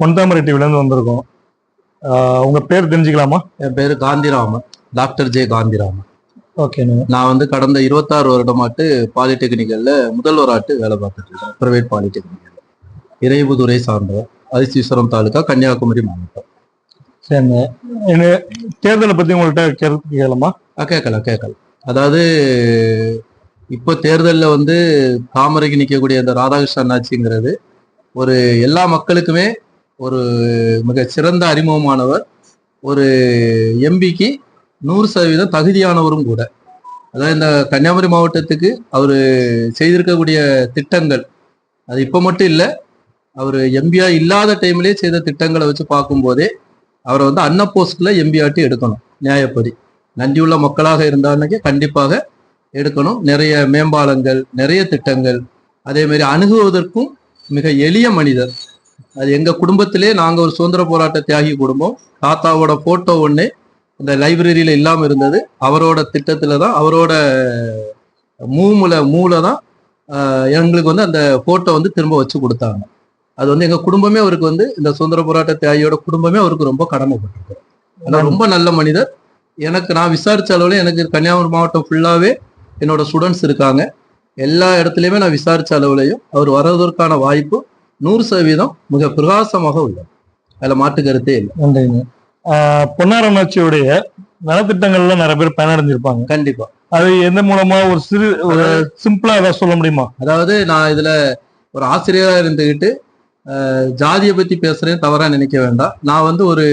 பொன்தாமரை டிவிலேருந்து வந்திருக்கோம். உங்க பேர் தெரிஞ்சுக்கலாமா? என் பேரு காந்திராமன், டாக்டர் ஜே காந்திராமன். ஓகேண்ணா. நான் வந்து கடந்த 26 வருடமாட்டு பாலிடெக்னிக்கல்ல முதல்வராட்டு வேலை பார்த்துட்டு இருக்கேன். பிரைவேட் பாலிடெக்னிக்கல், இறையபுதுரை சார்ந்தவர், அதிசீஸ்வரம் தாலுகா, கன்னியாகுமரி மாவட்டம். சரிங்க. தேர்தலை பத்தி உங்கள்கிட்ட கேட்கலாமா? கேட்கலாம். அதாவது இப்போ தேர்தலில் வந்து தாமரைக்கு நிற்கக்கூடிய இந்த ராதாகிருஷ்ணன் ஆட்சிங்கிறது ஒரு எல்லா மக்களுக்குமே ஒரு மிக சிறந்த அறிமுகமானவர், ஒரு எம்பிக்கு 100% தகுதியானவரும் கூட. அதாவது இந்த கன்னியாகுமரி மாவட்டத்துக்கு அவர் செய்திருக்கக்கூடிய திட்டங்கள், அது இப்போ மட்டும் இல்லை, அவர் எம்பியா இல்லாத டைம்லேயே செய்த திட்டங்களை வச்சு பார்க்கும்போதே அவரை வந்து அன்னப்போஸ்ட்ல எம்பியாட்டி எடுக்கணும். நியாயப்படி நன்றியுள்ள மக்களாக இருந்தாருன்னே கண்டிப்பாக எடுக்கணும். நிறைய மேம்பாலங்கள், நிறைய திட்டங்கள், அதே மாதிரி அணுகுவதற்கும் மிக எளிய மனிதர். அது எங்க குடும்பத்திலே நாங்க ஒரு சுதந்திர போராட்ட தியாகி குடும்பம். தாத்தாவோட போட்டோ ஒண்ணு இந்த லைப்ரரியில இல்லாம இருந்தது. அவரோட திட்டத்துல தான், அவரோட மூளை தான் எங்களுக்கு வந்து அந்த போட்டோ வந்து திரும்ப வச்சு கொடுத்தாங்க. அது வந்து எங்க குடும்பமே அவருக்கு வந்து, இந்த சுதந்திர போராட்ட தியாகியோட குடும்பமே அவருக்கு ரொம்ப கடமைப்பட்டிருக்கு. ஆனா ரொம்ப நல்ல மனிதர். நான் விசாரிச்ச அளவுல எனக்கு கன்னியாகுமரி மாவட்டம் ஃபுல்லாவே என்னோட ஸ்டூடெண்ட்ஸ் இருக்காங்க. எல்லா இடத்துலயுமே நான் விசாரிச்ச அளவுலையும் அவர் வர்றதற்கான வாய்ப்பு 100% மிக பிரகாசமாக உள்ளது. அதுல மாற்று கருத்தே இல்லை. நன்றிங்க. பொன்னாரம் ஆட்சியுடைய நலத்திட்டங்கள்ல நிறைய பேர் பயனடைஞ்சிருப்பாங்க. கண்டிப்பா. அது எந்த மூலமா ஒரு சிம்பிளா ஏதாவது சொல்ல முடியுமா? அதாவது நான் இதுல ஒரு ஆசிரியரா இருந்துகிட்டு ஜாதியை பத்தி பேசுறேன், தவறா நினைக்க வேண்டாம். நான் வந்து ஒரு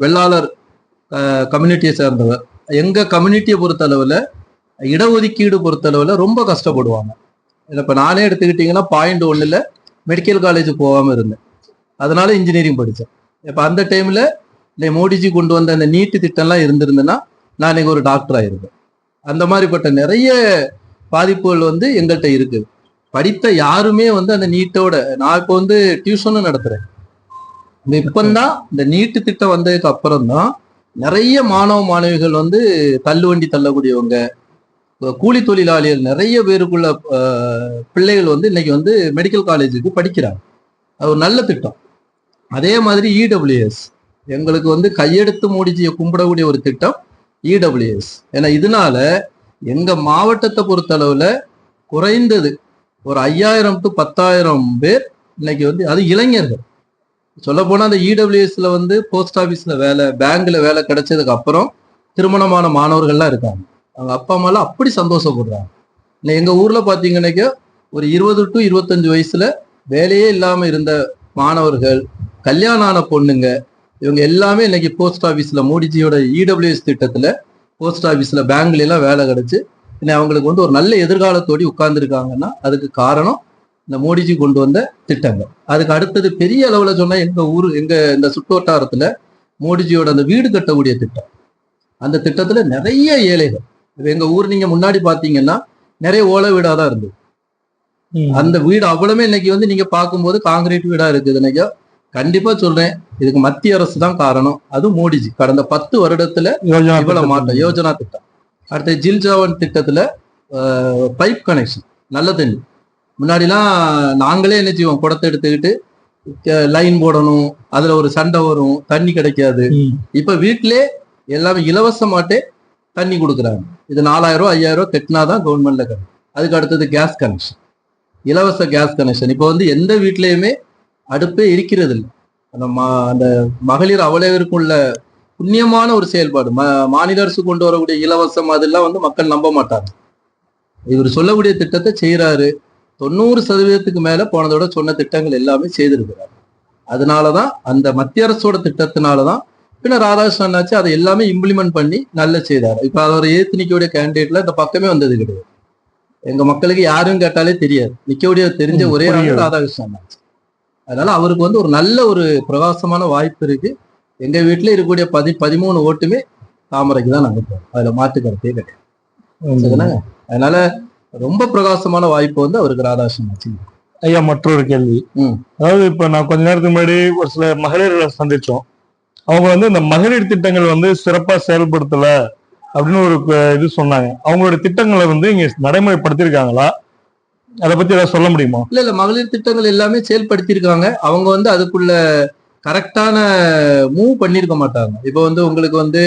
வெள்ளாளர் கம்யூனிட்டியை சேர்ந்தவர். எங்க கம்யூனிட்டியை பொறுத்தளவுல இடஒதுக்கீடு பொறுத்தளவுல ரொம்ப கஷ்டப்படுவாங்க. இப்ப நானே எடுத்துக்கிட்டீங்கன்னா 0.1 மெடிக்கல் காலேஜ் போகாம இருந்தேன். அதனால இன்ஜினியரிங் படித்தேன். இப்ப அந்த டைம்ல இந்த மோடிஜி கொண்டு வந்த அந்த நீட்டு திட்டம்லாம் இருந்திருந்தேன்னா நான் இன்னைக்கு ஒரு டாக்டர் ஆயிருப்பேன். அந்த மாதிரிப்பட்ட நிறைய பாதிப்புகள் வந்து எங்கள்கிட்ட இருக்குது. படித்த யாருமே வந்து அந்த நீட்டோட, நான் இப்போ வந்து டியூஷனும் நடத்துறேன். இப்பந்தான் இந்த நீட்டு திட்டம் வந்ததுக்கு அப்புறம் தான் நிறைய மாணவ மாணவிகள் வந்து தள்ளுவண்டி தள்ளக்கூடியவங்க, கூலி தொழிலாளிகள், நிறைய பேருக்குள்ள பிள்ளைகள் வந்து இன்னைக்கு வந்து மெடிக்கல் காலேஜுக்கு படிக்கிறாங்க. அது ஒரு நல்ல திட்டம். அதே மாதிரி இடபிள்யூஎஸ் எங்களுக்கு வந்து கையெடுத்து மோடிஜியை கும்பிடக்கூடிய ஒரு திட்டம் இடபிள்யூஎஸ். ஏன்னா இதனால எங்க மாவட்டத்தை பொறுத்தளவுல குறைந்தது ஒரு 5000 to 10,000 பேர் இன்னைக்கு வந்து, அது இளைஞர்கள். சொல்ல போனா அந்த இடபிள்யூஎஸ்ல வந்து போஸ்ட் ஆபீஸ்ல வேலை, பேங்க்ல வேலை கிடைச்சதுக்கு அப்புறம் திருமணமான மாணவர்கள்லாம் இருக்காங்க. அவங்க அப்பா அம்மாலாம் அப்படி சந்தோஷப்படுறாங்க. எங்க ஊர்ல பாத்தீங்கன்னாக்க ஒரு 20 to 25 வயசுல வேலையே இல்லாம இருந்த மாணவர்கள், கல்யாணம் ஆன பொண்ணுங்க, இவங்க எல்லாமே இன்னைக்கு போஸ்ட் ஆபீஸ்ல மோடிஜியோட இடபிள்யூஎஸ் திட்டத்துல போஸ்ட் ஆபீஸ்ல பேங்க்ல எல்லாம் வேலை கிடைச்சு அவங்களுக்கு வந்து ஒரு நல்ல எதிர்காலத்தோடி உட்கார்ந்துருக்காங்கன்னா அதுக்கு காரணம் இந்த மோடிஜி கொண்டு வந்த திட்டங்கள். அதுக்கு அடுத்தது பெரிய அளவுல சொன்னா எங்க இந்த சுற்றுவட்டாரத்துல மோடிஜியோட அந்த வீடு கட்டக்கூடிய திட்டம், அந்த திட்டத்துல நிறைய ஏழைகள். எங்க ஊர் நீங்க முன்னாடி பாத்தீங்கன்னா நிறைய ஓலை வீடாதான் இருந்தது. அந்த வீடு அவ்வளவுமே இன்னைக்கு வந்து நீங்க பார்க்கும்போது காங்கிரீட் வீடா இருக்குது. இன்னைக்கு கண்டிப்பா சொல்றேன், இதுக்கு மத்திய அரசு தான் காரணம். அதுவும் மோடிஜி கடந்த 10 வருடத்துல இவ்வளவு மாற்றம். யோஜனா திட்டம், அடுத்த ஜில் ஜீவன் திட்டத்துல பைப் கனெக்ஷன், நல்ல தண்ணி. முன்னாடிலாம் நாங்களே என்ன செய்வோம், குடத்தை எடுத்துக்கிட்டு லைன் போடணும், அதுல ஒரு சண்டை வரும், தண்ணி கிடைக்காது. இப்ப வீட்டிலே எல்லாமே இலவசமாட்டே தண்ணி கொடுக்குறாங்க. இது 4000 5000 கட்டினாதான் கவர்மெண்ட்ல கிடைக்கும். அதுக்கு அடுத்தது கேஸ் கனெக்ஷன், இலவச கேஸ் கனெக்ஷன். இப்போ வந்து எந்த வீட்லயுமே அடுப்பே இருக்கிறது இல்லை. அந்த மகளிர் அவ்வளவிற்கும் உள்ள புண்ணியமான ஒரு செயல்பாடு. மாநில அரசு கொண்டு வரக்கூடிய இலவசம் அதெல்லாம் வந்து மக்கள் நம்ப மாட்டாங்க. இவர் சொல்லக்கூடிய திட்டத்தை செய்யறாரு. 90% மேல போனதோட சொன்ன திட்டங்கள் எல்லாமே செய்திருக்கிறார். அதனாலதான் அந்த மத்திய அரசோட திட்டத்தினாலதான் பின்ன ராதாகிருஷ்ணன் ஆச்சு அதை எல்லாமே இம்ப்ளிமெண்ட் பண்ணி நல்ல செய்தார். இப்ப அவர் ஏத்து நிக்கக்கூடிய கேண்டிடேட்ல இந்த பக்கமே வந்தது கிடையாது. எங்க மக்களுக்கு யாரும் கேட்டாலே தெரியாது. நிக்கக்கூடிய தெரிஞ்ச ஒரே ஆள் ராதாகிருஷ்ணன் ஆச்சு. அதனால அவருக்கு வந்து ஒரு நல்ல ஒரு பிரகாசமான வாய்ப்பு இருக்கு. எங்க வீட்டுல இருக்கக்கூடிய 13 ஓட்டுமே தாமரைக்கு தான் நாங்க போறோம். அதுல மாற்று கருத்தே கிடையாது. அதனால ரொம்ப பிரகாசமான வாய்ப்பு வந்து அவருக்கு ராதாகிருஷ்ணன் ஆச்சு. ஐயா, மற்றொரு கேள்வி. அதாவது இப்ப நான் கொஞ்ச நேரத்துக்கு முன்னாடி ஒரு சில மகளிர்களை சந்திச்சோம். அவங்க வந்து இந்த மகளிர் திட்டங்கள் வந்து சிறப்பா செயல்படுத்தல அப்படின்னு ஒரு இது சொன்னாங்க. அவங்களோட திட்டங்களை வந்து இங்க நடைமுறைப்படுத்திருக்காங்களா? அதை பத்தி ஏதாவது சொல்ல முடியுமா? இல்ல மகளிர் திட்டங்கள் எல்லாமே செயல்படுத்தியிருக்காங்க. அவங்க வந்து அதுக்குள்ள கரெக்டான மூவ் பண்ணியிருக்க மாட்டாங்க. இப்போ வந்து உங்களுக்கு வந்து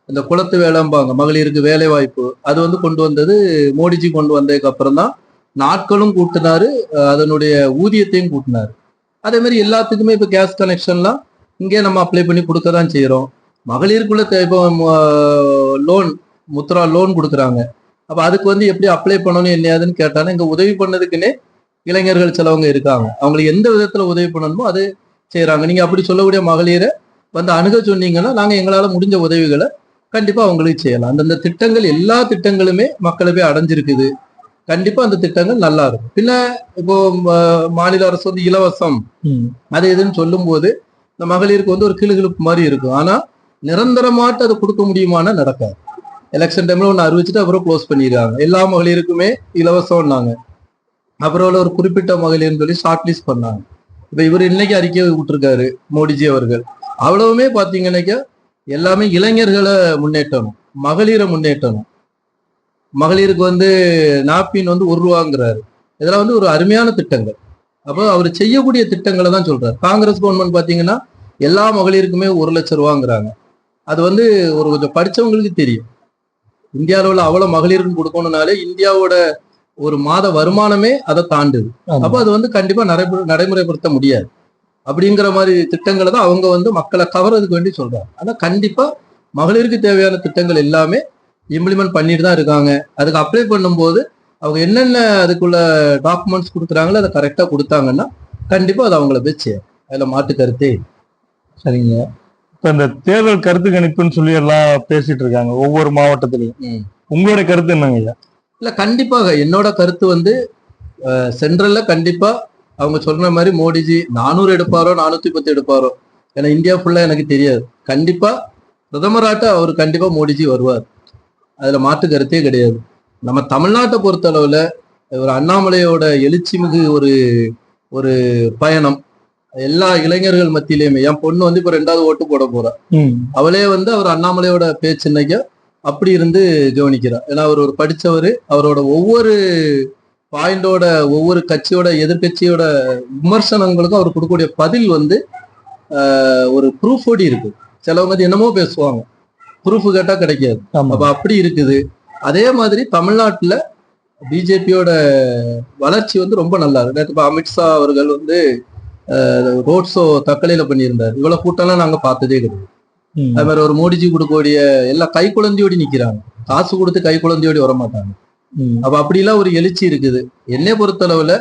இந்த குளத்து வேலைம்பாங்க, மகளிருக்கு வேலை வாய்ப்பு, அது வந்து கொண்டு வந்தது மோடிஜி கொண்டு வந்ததுக்கு அப்புறம் தான். நாட்களும் கூட்டினாரு, அதனுடைய ஊதியத்தையும் கூட்டினாரு. அதே மாதிரி எல்லாத்துக்குமே இப்போ கேஸ் கனெக்ஷன்லாம் இங்கே நம்ம அப்ளை பண்ணி கொடுக்க தான் செய்கிறோம். மகளிருக்குள்ள இப்போ லோன், முத்ரா லோன் கொடுக்குறாங்க. அப்போ அதுக்கு வந்து எப்படி அப்ளை பண்ணணும் என்னையாதுன்னு கேட்டாலும் இங்கே உதவி பண்ணதுக்குன்னே இளைஞர்கள் சிலவங்க இருக்காங்க. அவங்களுக்கு எந்த விதத்துல உதவி பண்ணணுமோ அது செய்யறாங்க. நீங்க அப்படி சொல்லக்கூடிய மகளிரை வந்து அணுக சொன்னீங்கன்னா நாங்க எங்களால முடிஞ்ச உதவிகளை கண்டிப்பா அவங்களுக்கு செய்யலாம். அந்தந்த திட்டங்கள், எல்லா திட்டங்களுமே மக்களை போய் அடைஞ்சிருக்குது. கண்டிப்பா அந்த திட்டங்கள் நல்லா இருக்கும். பின்ன இப்போ மாநில அரசு வந்து இலவசம் அது எதுன்னு சொல்லும் போது இந்த மகளிருக்கு வந்து ஒரு கிளுகிழுப்பு மாதிரி இருக்கும். ஆனா நிரந்தரமாட்டு அதை கொடுக்க முடியுமானா நடக்காது. எலெக்ஷன் டைம்ல ஒன்று அறிவிச்சுட்டு அப்புறம் க்ளோஸ் பண்ணிடுறாங்க. எல்லா மகளிருக்குமே இலவசம்னாங்க. அப்புறம் ஒரு குறிப்பிட்ட மகளிர்னு சொல்லி ஷார்ட் லிஸ்ட் பண்ணாங்க. இப்ப இவர் இன்னைக்கு அறிக்கை விட்டுருக்காரு மோடிஜி அவர்கள். அவ்வளவுமே பாத்தீங்கன்னாக்கா எல்லாமே இளைஞர்களை முன்னேற்றணும், மகளிரை முன்னேற்றணும். மகளிருக்கு வந்து நாப்கின் வந்து ₹1 இதெல்லாம் வந்து ஒரு அருமையான திட்டங்கள். அப்போ அவர் செய்யக்கூடிய திட்டங்களை தான் சொல்றாரு. காங்கிரஸ் கவர்மெண்ட் பாத்தீங்கன்னா எல்லா மகளிருக்குமே ₹1,00,000 அது வந்து ஒரு கொஞ்சம் படிச்சவங்களுக்கு தெரியும். இந்தியாவில் உள்ள அவ்வளவு மகளிருக்கு கொடுக்கணும்னாலே இந்தியாவோட ஒரு மாத வருமானமே அதை தாண்டுது. அப்ப அது வந்து கண்டிப்பா நடைமுறைப்படுத்த முடியாது. அப்படிங்கிற மாதிரி திட்டங்களை தான் அவங்க வந்து மக்களை கவர்றதுக்கு வேண்டி சொல்றாங்க. ஆனா கண்டிப்பா மகளிருக்கு தேவையான திட்டங்கள் எல்லாமே இம்ப்ளிமெண்ட் பண்ணிட்டு தான் இருக்காங்க. அதுக்கு அப்ளை பண்ணும்போது அவங்க என்னென்ன அதுக்குள்ள டாக்குமெண்ட்ஸ் கொடுக்குறாங்களோ அதை கரெக்டா கொடுத்தாங்கன்னா கண்டிப்பா அது அவங்கள வச்சு அதுல மாட்டு கருத்தே. சரிங்க. இப்ப இந்த தேர்தல் கருத்து கணிப்புன்னு சொல்லி எல்லாம் பேசிட்டு இருக்காங்க ஒவ்வொரு மாவட்டத்திலையும். உங்களுடைய கருத்து என்னங்க ஐயா? இல்ல, கண்டிப்பாக என்னோட கருத்து வந்து சென்ட்ரல்ல கண்டிப்பா அவங்க சொல்ற மாதிரி மோடிஜி 400 எடுப்பாரோ 410 எடுப்பாரோ, ஏன்னா இந்தியா ஃபுல்லா எனக்கு தெரியாது. கண்டிப்பா பிரதமராட்ட அவர் கண்டிப்பா மோடிஜி வருவார், அதுல மாற்று கருத்தே கிடையாது. நம்ம தமிழ்நாட்டை பொறுத்த அளவுல ஒரு அண்ணாமலையோட எழுச்சி மிகு ஒரு ஒரு பயணம் எல்லா இளைஞர்கள் மத்தியிலையுமே. என் பொண்ணு வந்து இப்ப 2வது ஓட்டு போட போறா. அவளே வந்து அவர் அண்ணாமலையோட பேச்சு இன்னைக்கு அப்படி இருந்து கவனிக்கிறார். ஏன்னா அவர் ஒரு படிச்சவர். அவரோட ஒவ்வொரு பாயிண்டோட, ஒவ்வொரு கட்சியோட, எதிர்கட்சியோட விமர்சனங்களுக்கும் அவர் கொடுக்கக்கூடிய பதில் வந்து ஒரு ப்ரூஃபோடி இருக்கு. சிலவங்க வந்து என்னமோ பேசுவாங்க, ப்ரூஃப் கேட்டா கிடைக்காது. அப்ப அப்படி இருக்குது. அதே மாதிரி தமிழ்நாட்டுல பிஜேபியோட வளர்ச்சி வந்து ரொம்ப நல்லா இருக்கு. நேற்று அமித்ஷா அவர்கள் வந்து ரோட் ஷோ தக்கலையில பண்ணியிருந்தார். இவ்வளவு கூட்டம்லாம் நாங்க பார்த்ததே கிடையாது. அது மாதிரி ஒரு மோடிஜி கொடுக்கக்கூடிய எல்லாம் கை குழந்தையோடி நிக்கிறாங்க. காசு கொடுத்து கை குழந்தையோடி வரமாட்டாங்க. அப்ப அப்படிலாம் ஒரு எழுச்சி இருக்குது. என்னை பொறுத்தளவுல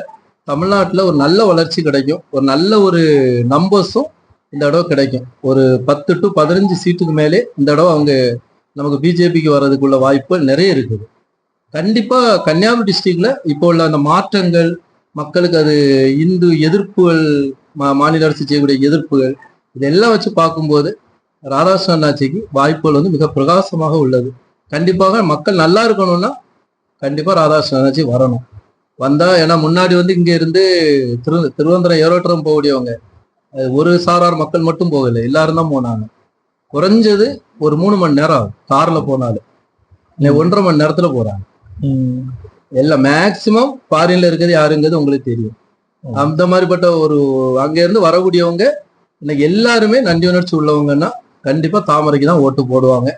தமிழ்நாட்டுல ஒரு நல்ல வளர்ச்சி கிடைக்கும். ஒரு நல்ல ஒரு நம்பர்ஸும் இந்த தடவை கிடைக்கும். ஒரு 10 to 15 சீட்டுக்கு மேலே இந்த தடவை அவங்க நமக்கு பிஜேபிக்கு வர்றதுக்குள்ள வாய்ப்புகள் நிறைய இருக்குது. கண்டிப்பா கன்னியாகுமரி டிஸ்ட்ரிக்ட்ல இப்போ உள்ள அந்த மாற்றங்கள், மக்களுக்கு அது இந்து எதிர்ப்புகள், மாநில அரசு செய்யக்கூடிய எதிர்ப்புகள், இதெல்லாம் வச்சு பார்க்கும்போது ராதாகிருஷ்ணன் அண்ணாச்சிக்கு வாய்ப்புகள் வந்து மிக பிரகாசமாக உள்ளது. கண்டிப்பாக மக்கள் நல்லா இருக்கணும்னா கண்டிப்பா ராதாகிருஷ்ணன் அண்ணாச்சி வரணும். வந்தா, ஏன்னா முன்னாடி வந்து இங்க இருந்து திருவனந்தபுரம் ஏரோட்டம் போகக்கூடியவங்க ஒரு சாரார் மக்கள் மட்டும் போகல, எல்லாரும் தான் போனாங்க. குறைஞ்சது ஒரு 3 மணி நேரம் ஆகும் கார்ல போனாலும். 1.5 மணி நேரத்துல போறாங்க. எல்லாம் மேக்சிமம் ஃபாரின்ல இருக்கிறது யாருங்கிறது உங்களுக்கு தெரியும். அந்த மாதிரிப்பட்ட ஒரு அங்க இருந்து வரக்கூடியவங்க இன்னைக்கு எல்லாருமே நன்றி உணர்ச்சி உள்ளவங்கன்னா கண்டிப்பா தாமரைக்கு தான் ஓட்டு போடுவாங்க.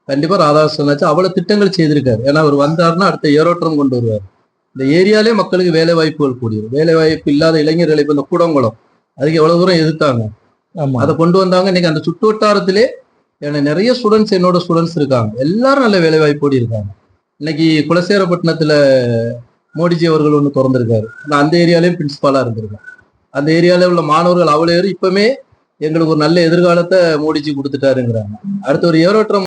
கண்டிப்பா ராதாகிருஷ்ணன் அவ்வளவு திட்டங்கள் செய்திருக்காரு. ஏன்னா அவர் வந்தாருன்னா அடுத்த ஏரோட்டம் கொண்டு வருவார். இந்த ஏரியாலே மக்களுக்கு வேலை வாய்ப்புகள் கூடியது. வேலை வாய்ப்பு இல்லாத இளைஞர்களை இப்ப இந்த கூடங்குளம் அதுக்கு எவ்வளவு தூரம் எதிர்த்தாங்க, அதை கொண்டு வந்தாங்க. இன்னைக்கு அந்த சுற்று வட்டாரத்திலே நிறைய ஸ்டூடெண்ட்ஸ், என்னோட ஸ்டூடெண்ட்ஸ் இருக்காங்க. எல்லாரும் நல்ல வேலை வாய்ப்போடு இருக்காங்க. இன்னைக்கு குலசேகரப்பட்டினத்துல மோடிஜி அவர்கள் ஒன்று திறந்திருக்காரு. நான் அந்த ஏரியாலையும் பிரின்சிபாலா இருந்திருக்கேன். அந்த ஏரியால உள்ள மாணவர்கள் அவ்வளோ இப்பவுமே எங்களுக்கு ஒரு நல்ல எதிர்காலத்தை மோடிஜி கொடுத்துட்டாருங்கிறாங்க. அடுத்த ஒரு ஏரோட்டம்